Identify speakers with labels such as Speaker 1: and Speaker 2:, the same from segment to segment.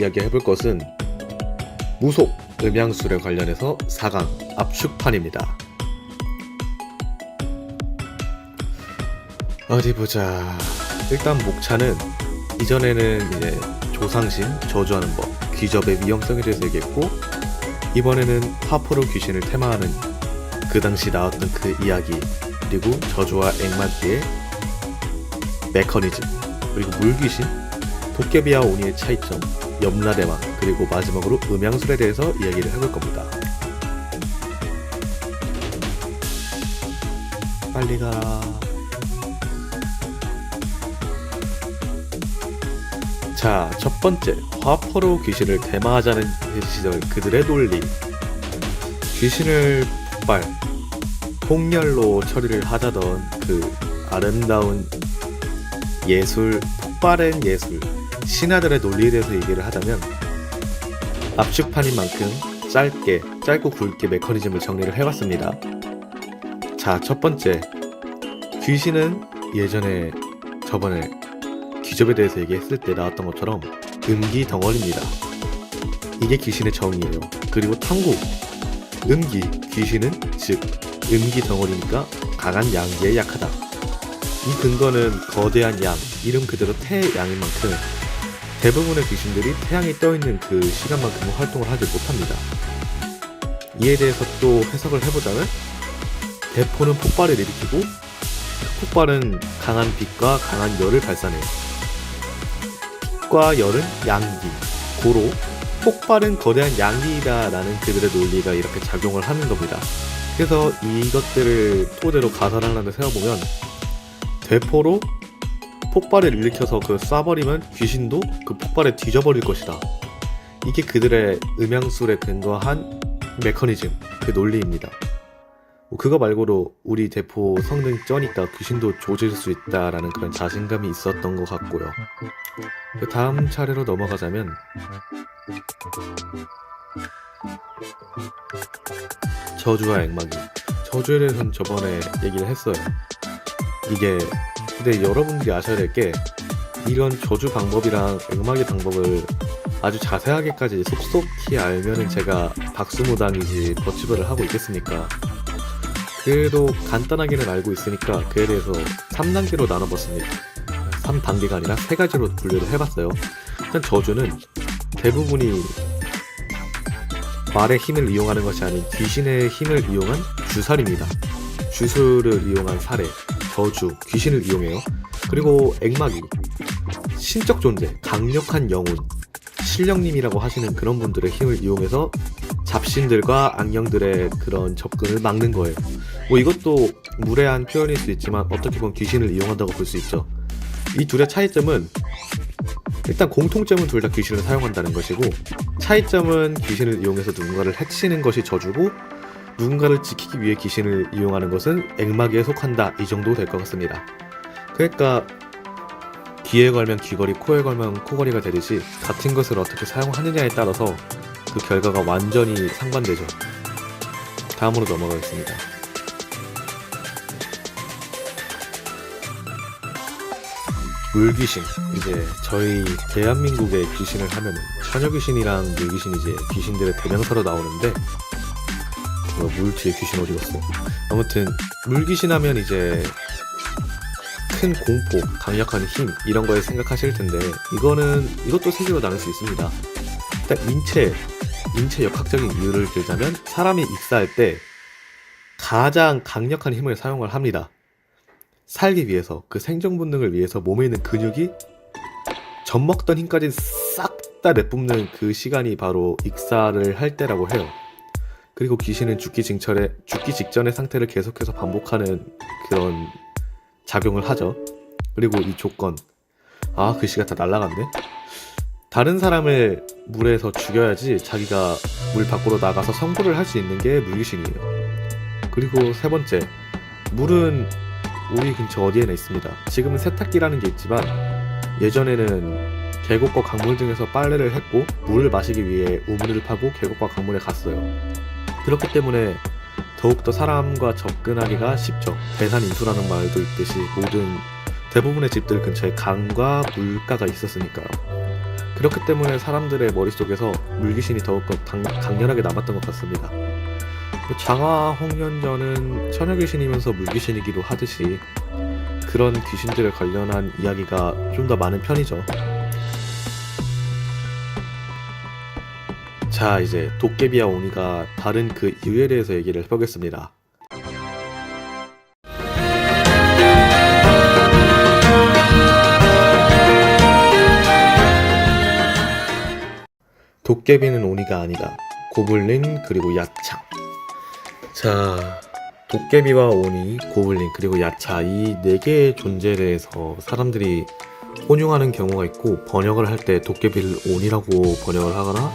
Speaker 1: 이야기해볼 것은 무속 음양술에 관련해서 4강 압축판입니다. 어디 보자. 일단 목차는 이전에는 이제 조상신, 저주하는 법, 귀접의 위험성에 대해서 얘기했고, 이번에는 화포로 귀신을 테마하는 그 당시 나왔던 그 이야기, 그리고 저주와 액맞기의 메커니즘, 그리고 물귀신, 도깨비와 오니의 차이점, 염라대왕, 그리고 마지막으로 음양술에 대해서 이야기를 해볼 겁니다. 빨리 가라. 자, 첫 번째, 화포로 귀신을 대마하자는 시절 그들의 논리. 귀신을 폭발, 폭렬로 처리를 하자던 그 아름다운 예술, 폭발한 예술, 신하들의 논리에 대해서 얘기를 하자면, 압축판인 만큼 짧고 굵게 메커니즘을 정리를 해봤습니다. 자, 첫 번째, 귀신은 예전에 저번에 귀접에 대해서 얘기했을 때 나왔던 것처럼 음기 덩어리입니다. 이게 귀신의 정의예요. 그리고 탐구, 음기, 귀신은 즉 음기 덩어리니까 강한 양기에 약하다. 이 근거는 거대한 양, 이름 그대로 태양인 만큼 대부분의 귀신들이 태양이 떠있는 그 시간만큼은 활동을 하지 못합니다. 이에 대해서 또 해석을 해보자면, 대포는 폭발을 일으키고 폭발은 강한 빛과 강한 열을 발산해요. 빛과 열은 양기, 고로 폭발은 거대한 양기이다 라는 그들의 논리가 이렇게 작용을 하는 겁니다. 그래서 이것들을 토대로 가설을 하나 세워보면, 대포로 폭발을 일으켜서 그 쏴버리면 귀신도 그 폭발에 뒤져버릴 것이다. 이게 그들의 음양술에 근거한 메커니즘, 그 논리입니다. 그거 말고도 우리 대포 성능 쩌니까 귀신도 조질 수 있다라는 그런 자신감이 있었던 것 같고요. 그 다음 차례로 넘어가자면, 저주와 액막이. 저주에 대해서는 저번에 얘기를 했어요. 이게 근데 여러분들이 아셔야 될 게, 이런 저주 방법이랑 액막의 방법을 아주 자세하게까지 속속히 알면은 제가 박수무당이지 버치버를 하고 있겠습니까? 그래도 간단하게는 알고 있으니까 그에 대해서 3단계로 나눠봤습니다. 3단계가 아니라 3가지로 분류를 해봤어요. 일단 저주는 대부분이 말의 힘을 이용하는 것이 아닌 귀신의 힘을 이용한 주살입니다. 주술을 이용한 살해, 저주, 귀신을 이용해요. 그리고 액막이 신적 존재, 강력한 영혼, 신령님이라고 하시는 그런 분들의 힘을 이용해서 잡신들과 악령들의 그런 접근을 막는 거예요. 이것도 무례한 표현일 수 있지만 어떻게 보면 귀신을 이용한다고 볼 수 있죠. 이 둘의 차이점은, 일단 공통점은 둘 다 귀신을 사용한다는 것이고, 차이점은 귀신을 이용해서 누군가를 해치는 것이 저주고, 누군가를 지키기 위해 귀신을 이용하는 것은 액막에 속한다, 이 정도 될 것 같습니다. 그러니까 귀에 걸면 귀걸이, 코에 걸면 코걸이가 되듯이 같은 것을 어떻게 사용하느냐에 따라서 그 결과가 완전히 상반되죠. 다음으로 넘어가겠습니다. 물귀신. 이제 저희 대한민국의 귀신을 하면은 처녀귀신이랑 물귀신이 이제 귀신들의 대명사로 나오는데, 물 뒤에 귀신 어디 갔어? 아무튼 물귀신 하면 이제 큰 공포, 강력한 힘, 이런 거에 생각하실 텐데, 이것도 3개로 나눌 수 있습니다. 일단 인체 역학적인 이유를 들자면, 사람이 익사할 때 가장 강력한 힘을 사용을 합니다. 살기 위해서, 그 생존 본능을 위해서 몸에 있는 근육이 젖먹던 힘까지 싹 다 내뿜는 그 시간이 바로 익사를 할 때라고 해요. 그리고 귀신은 죽기 직전의 상태를 계속해서 반복하는 그런 작용을 하죠. 그리고 이 조건, 글씨가 다 날라갔네. 다른 사람을 물에서 죽여야지 자기가 물 밖으로 나가서 성불을 할 수 있는 게 물귀신이에요. 그리고 3번째, 물은 우리 근처 어디에나 있습니다. 지금은 세탁기라는 게 있지만, 예전에는 계곡과 강물 등에서 빨래를 했고 물을 마시기 위해 우물을 파고 계곡과 강물에 갔어요. 그렇기 때문에 더욱더 사람과 접근하기가 쉽죠. 대산인수라는 말도 있듯이 대부분의 집들 근처에 강과 물가가 있었으니까요. 그렇기 때문에 사람들의 머릿속에서 물귀신이 더욱더 강렬하게 남았던 것 같습니다. 장화 홍련전은 처녀귀신이면서 물귀신이기도 하듯이 그런 귀신들에 관련한 이야기가 좀 더 많은 편이죠. 자, 이제 도깨비와 오니가 다른 그 이유에 대해서 얘기를 해보겠습니다. 도깨비는 오니가 아니다. 고블린 그리고 야차. 자, 도깨비와 오니, 고블린 그리고 야차 이 4개의 존재에 대해서 사람들이 혼용하는 경우가 있고, 번역을 할 때 도깨비를 오니라고 번역을 하거나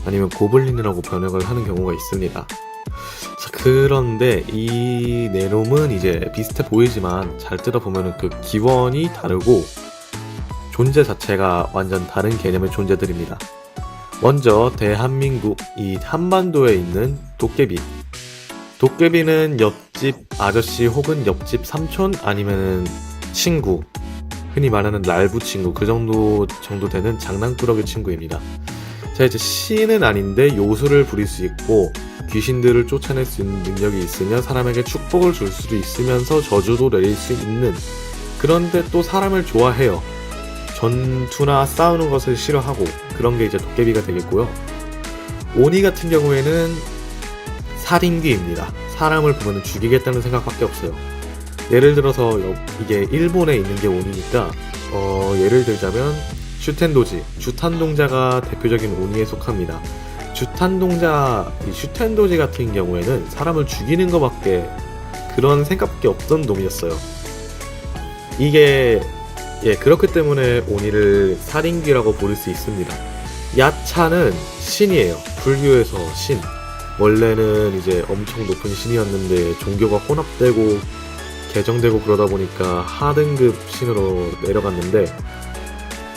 Speaker 1: 아니면 고블린이라고 번역을 하는 경우가 있습니다. 자, 그런데 이 내용은 이제 비슷해 보이지만 잘 들어보면 그 기원이 다르고 존재 자체가 완전 다른 개념의 존재들입니다. 먼저 대한민국 이 한반도에 있는 도깨비. 도깨비는 옆집 아저씨 혹은 옆집 삼촌 아니면은 친구, 흔히 말하는 랄부 친구, 그 정도 되는 장난꾸러기 친구입니다. 자, 이제 신은 아닌데 요술을 부릴 수 있고 귀신들을 쫓아낼 수 있는 능력이 있으며 사람에게 축복을 줄 수도 있으면서 저주도 내릴 수 있는, 그런데 또 사람을 좋아해요. 전투나 싸우는 것을 싫어하고, 그런 게 이제 도깨비가 되겠고요. 오니 같은 경우에는 살인귀입니다. 사람을 보면 죽이겠다는 생각밖에 없어요. 예를 들어서 이게 일본에 있는 게 오니니까 예를 들자면 슈텐도지, 슈탄동자가 대표적인 오니에 속합니다. 슈텐도지 같은 경우에는 사람을 죽이는 것밖에, 그런 생각밖에 없던 놈이었어요. 이게 그렇기 때문에 오니를 살인귀라고 부를 수 있습니다. 야차는 신이에요. 불교에서 신. 원래는 이제 엄청 높은 신이었는데 종교가 혼합되고 개정되고 그러다 보니까 하등급 신으로 내려갔는데,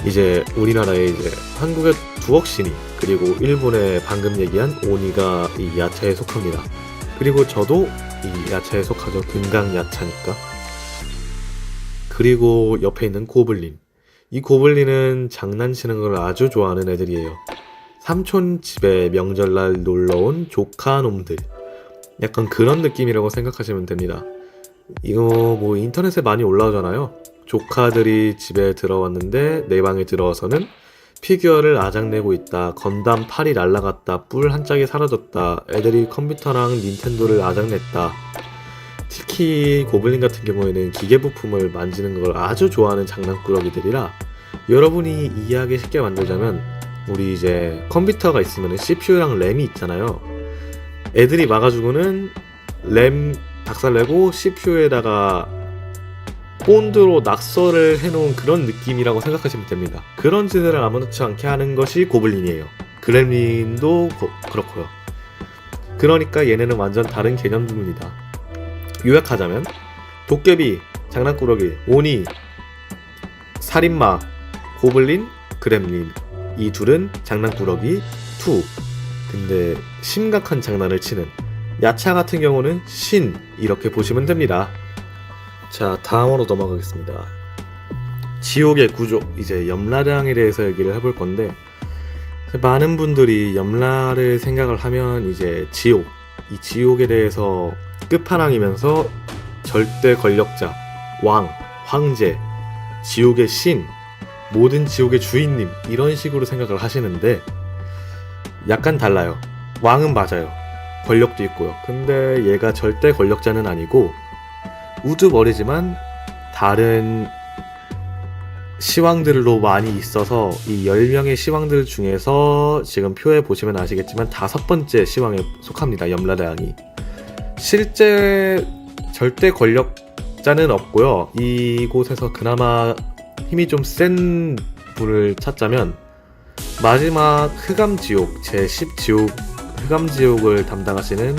Speaker 1: 이제 우리나라에 이제 한국의 두억 신이, 그리고 일본의 방금 얘기한 오니가 이 야차에 속합니다. 그리고 저도 이 야차에 속하죠. 금강 야차니까. 그리고 옆에 있는 고블린. 이 고블린은 장난치는 걸 아주 좋아하는 애들이에요. 삼촌 집에 명절날 놀러온 조카놈들. 약간 그런 느낌이라고 생각하시면 됩니다. 이거 뭐 인터넷에 많이 올라오잖아요. 조카들이 집에 들어왔는데 내 방에 들어와서는 피규어를 아작내고 있다. 건담 팔이 날라갔다. 뿔 한 짝이 사라졌다. 애들이 컴퓨터랑 닌텐도를 아작냈다. 특히 고블린 같은 경우에는 기계부품을 만지는 걸 아주 좋아하는 장난꾸러기들이라, 여러분이 이해하기 쉽게 만들자면 우리 이제 컴퓨터가 있으면 CPU랑 램이 있잖아요. 애들이 막아주고는 램 박살내고 CPU에다가 본드로 낙서를 해놓은 그런 느낌이라고 생각하시면 됩니다. 그런 짓을 아무렇지 않게 하는 것이 고블린이에요. 그렘린도 그렇고요. 그러니까 얘네는 완전 다른 개념들입니다. 요약하자면 도깨비, 장난꾸러기, 오니, 살인마, 고블린, 그렘린, 이 둘은 장난꾸러기 2. 근데 심각한 장난을 치는 야차 같은 경우는 신, 이렇게 보시면 됩니다. 자, 다음으로 넘어가겠습니다. 지옥의 구조, 이제 염라대왕에 대해서 얘기를 해볼 건데, 많은 분들이 염라를 생각을 하면 이제 지옥, 이 지옥에 대해서 끝판왕이면서 절대 권력자, 왕, 황제, 지옥의 신, 모든 지옥의 주인님, 이런 식으로 생각을 하시는데 약간 달라요. 왕은 맞아요. 권력도 있고요. 근데 얘가 절대 권력자는 아니고 우두머리지만 다른 시왕들로 많이 있어서 이 10명의 시왕들 중에서 지금 표에 보시면 아시겠지만 5번째 시왕에 속합니다. 염라대왕이. 실제 절대 권력자는 없고요. 이곳에서 그나마 힘이 좀 센 분을 찾자면 마지막 흑암지옥, 제10지옥 흑암지옥을 담당하시는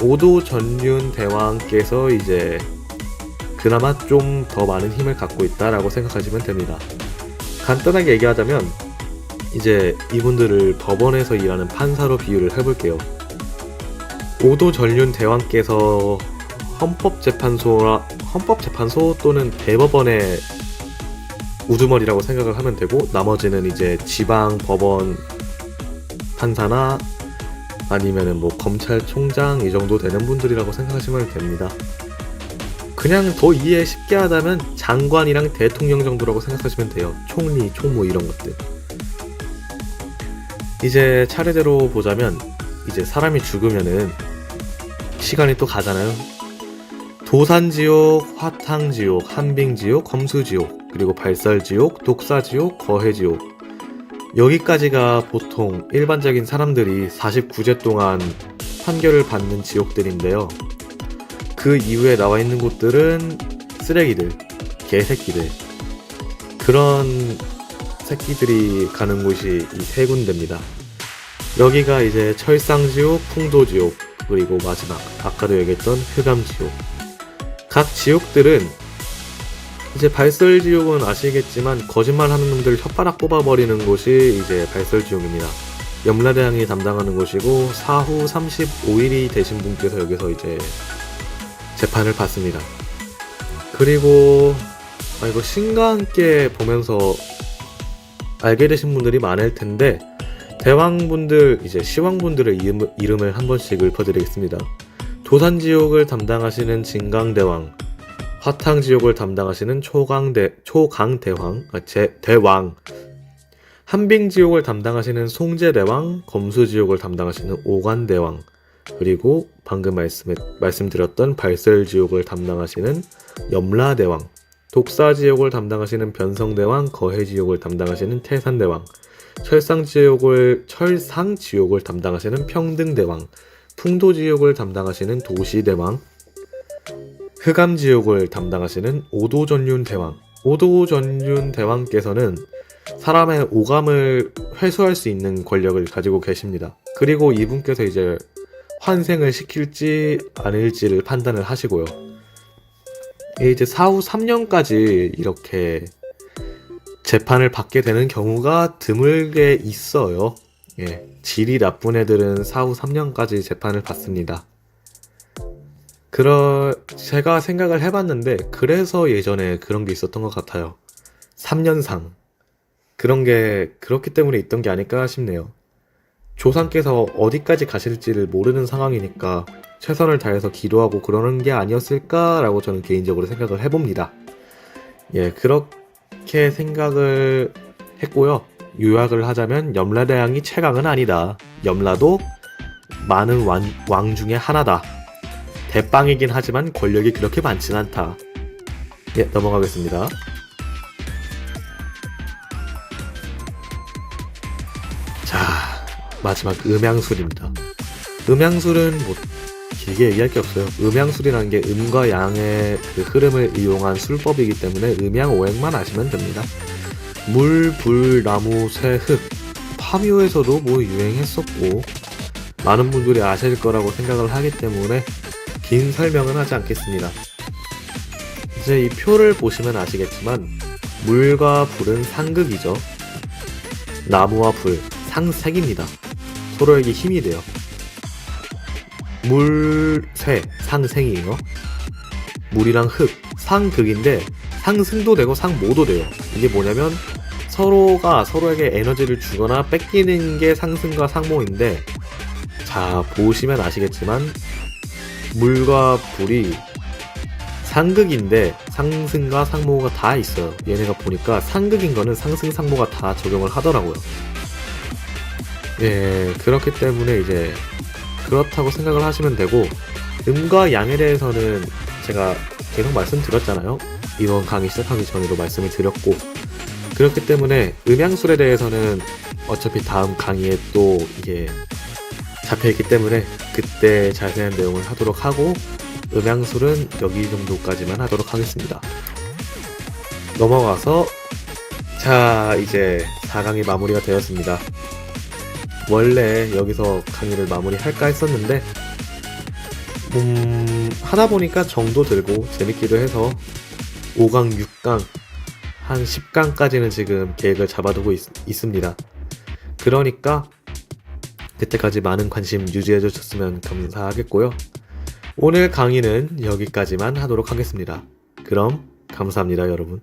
Speaker 1: 오도전륜 대왕께서 이제 그나마 좀 더 많은 힘을 갖고 있다라고 생각하시면 됩니다. 간단하게 얘기하자면 이제 이분들을 법원에서 일하는 판사로 비유를 해볼게요. 오도전륜 대왕께서 헌법재판소 또는 대법원에 우두머리라고 생각을 하면 되고, 나머지는 이제 지방 법원 판사나 아니면은 뭐 검찰총장 이 정도 되는 분들이라고 생각하시면 됩니다. 그냥 더 이해 쉽게 하자면 장관이랑 대통령 정도라고 생각하시면 돼요. 총리, 총무 이런 것들. 이제 차례대로 보자면, 이제 사람이 죽으면은 시간이 또 가잖아요. 도산지옥, 화탕지옥, 한빙지옥, 검수지옥, 그리고 발설지옥, 독사지옥, 거해지옥. 여기까지가 보통 일반적인 사람들이 49제 동안 판결을 받는 지옥들인데요. 그 이후에 나와 있는 곳들은 쓰레기들, 개새끼들, 그런 새끼들이 가는 곳이 이 세 군데입니다. 여기가 이제 철상지옥, 풍도지옥, 그리고 마지막 아까도 얘기했던 흑암지옥. 각 지옥들은 이제 발설지옥은 아시겠지만 거짓말하는 놈들 혓바닥 뽑아버리는 곳이 이제 발설지옥입니다. 염라대왕이 담당하는 곳이고, 사후 35일이 되신 분께서 여기서 이제 재판을 받습니다. 그리고 이거 신과 함께 보면서 알게 되신 분들이 많을 텐데, 대왕분들, 이제 시왕분들의 이름을 한 번씩 읊어드리겠습니다. 도산지옥을 담당하시는 진강대왕, 화탕지옥을 담당하시는 대왕, 한빙지옥을 담당하시는 송제대왕, 검수지옥을 담당하시는 오관대왕, 그리고 방금 말씀드렸던 발설지옥을 담당하시는 염라대왕, 독사지옥을 담당하시는 변성대왕, 거해지옥을 담당하시는 태산대왕, 철상지옥을 담당하시는 평등대왕, 풍도지옥을 담당하시는 도시대왕, 흑암지옥을 담당하시는 오도전륜대왕. 오도전륜대왕께서는 사람의 오감을 회수할 수 있는 권력을 가지고 계십니다. 그리고 이분께서 이제 환생을 시킬지 아닐지를 판단을 하시고요. 이제 사후 3년까지 이렇게 재판을 받게 되는 경우가 드물게 있어요. 질이 나쁜 애들은 사후 3년까지 재판을 받습니다. 제가 생각을 해봤는데, 그래서 예전에 그런 게 있었던 것 같아요. 3년상. 그런 게 그렇기 때문에 있던 게 아닐까 싶네요. 조상께서 어디까지 가실지를 모르는 상황이니까 최선을 다해서 기도하고 그러는 게 아니었을까라고 저는 개인적으로 생각을 해봅니다. 그렇게 생각을 했고요. 요약을 하자면 염라대왕이 최강은 아니다. 염라도 많은 왕 중에 하나다. 대빵이긴 하지만 권력이 그렇게 많진 않다. 넘어가겠습니다. 자, 마지막 음양술입니다. 음양술은 뭐 길게 얘기할 게 없어요. 음양술이라는 게 음과 양의 그 흐름을 이용한 술법이기 때문에 음양 오행만 아시면 됩니다. 물, 불, 나무, 새, 흙, 파묘에서도 뭐 유행했었고 많은 분들이 아실 거라고 생각을 하기 때문에 긴 설명은 하지 않겠습니다. 이제 이 표를 보시면 아시겠지만 물과 불은 상극이죠. 나무와 불, 상색입니다. 서로에게 힘이 돼요. 물, 쇠, 상생이에요. 물이랑 흙, 상극인데 상승도 되고 상모도 돼요. 이게 뭐냐면 서로가 서로에게 에너지를 주거나 뺏기는 게 상승과 상모인데, 자, 보시면 아시겠지만 물과 불이 상극인데 상승과 상모가 다 있어요. 얘네가 보니까 상극인 거는 상승, 상모가 다 적용을 하더라고요. 그렇기 때문에 이제 그렇다고 생각을 하시면 되고, 음과 양에 대해서는 제가 계속 말씀드렸잖아요. 이번 강의 시작하기 전에도 말씀을 드렸고, 그렇기 때문에 음양술에 대해서는 어차피 다음 강의에 또 이게 잡혀있기 때문에 그때 자세한 내용을 하도록 하고, 음양술은 여기 정도까지만 하도록 하겠습니다. 넘어가서 자, 이제 4강이 마무리가 되었습니다. 원래 여기서 강의를 마무리할까 했었는데 하다 보니까 정도 들고 재밌기도 해서 5강, 6강, 한 10강까지는 지금 계획을 잡아두고 있습니다. 그러니까 그때까지 많은 관심 유지해 주셨으면 감사하겠고요. 오늘 강의는 여기까지만 하도록 하겠습니다. 그럼 감사합니다, 여러분.